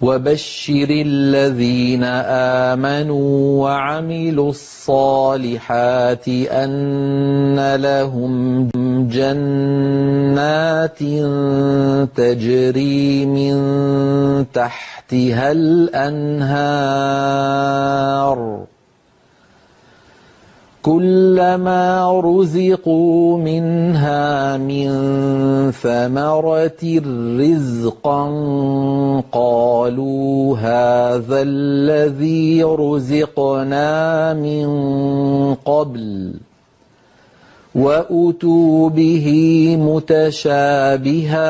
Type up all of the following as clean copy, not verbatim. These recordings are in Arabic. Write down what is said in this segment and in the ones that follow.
وبشر الذين آمنوا وعملوا الصالحات أن لهم جنات تجري من تحتها الأنهار كلما رزقوا منها من ثمرة رزقا قالوا هذا الذي رزقنا من قبل وأتوا به متشابها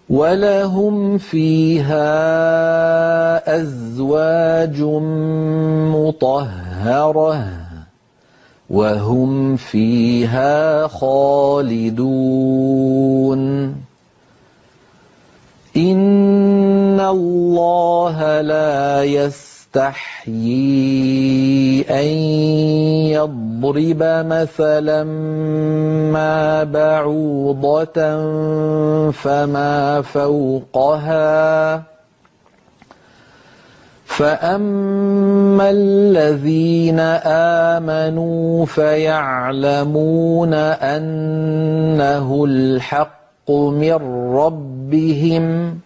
ولهم فيها أزواج مطهرة وهم فيها خالدون إن الله لا يستحيي أن يضرب مثلا ما بعوضة فما فوقها فأما الذين آمنوا فيعلمون أنه الحق من ربهم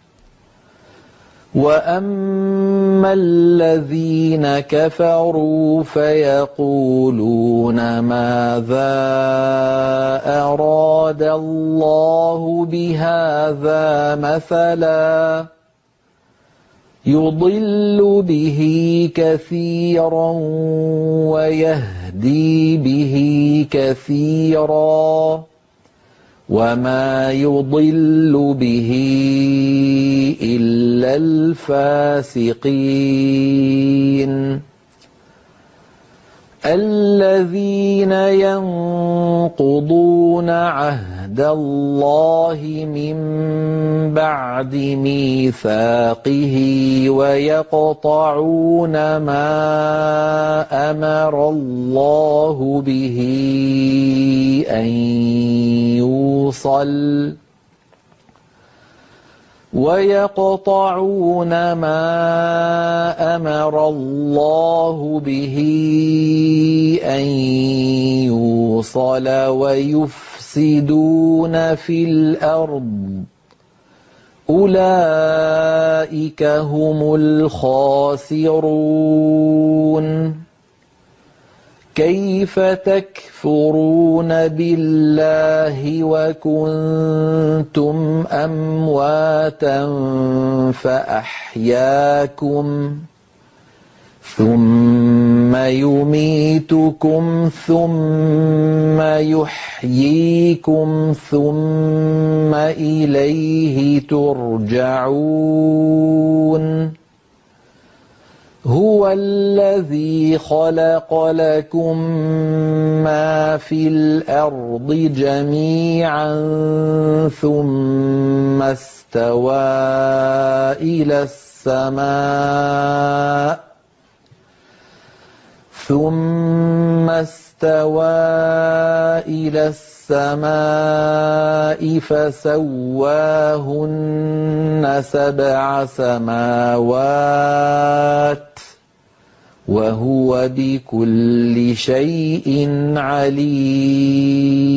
وأما الذين كفروا فيقولون ماذا أراد الله بهذا مثلا يضل به كثيرا ويهدي به كثيرا وما يضل به إلا الفاسقين الذين ينقضون عهد الله من بعد ميثاقه ويقطعون ما أمر الله به أن يوصل ويقطعون ما أمر الله به أن يوصل ويفسدون في الأرض أولئك هم الخاسرون كيف تكفرون بالله وكنتم أمواتا فأحياكم ثم يميتكم ثم يحييكم ثم إليه ترجعون هو الذي خلق لكم ما في الأرض جميعا ثم استوى إلى السماء فسواهن 7 سماوات وهو بكل شيء عليم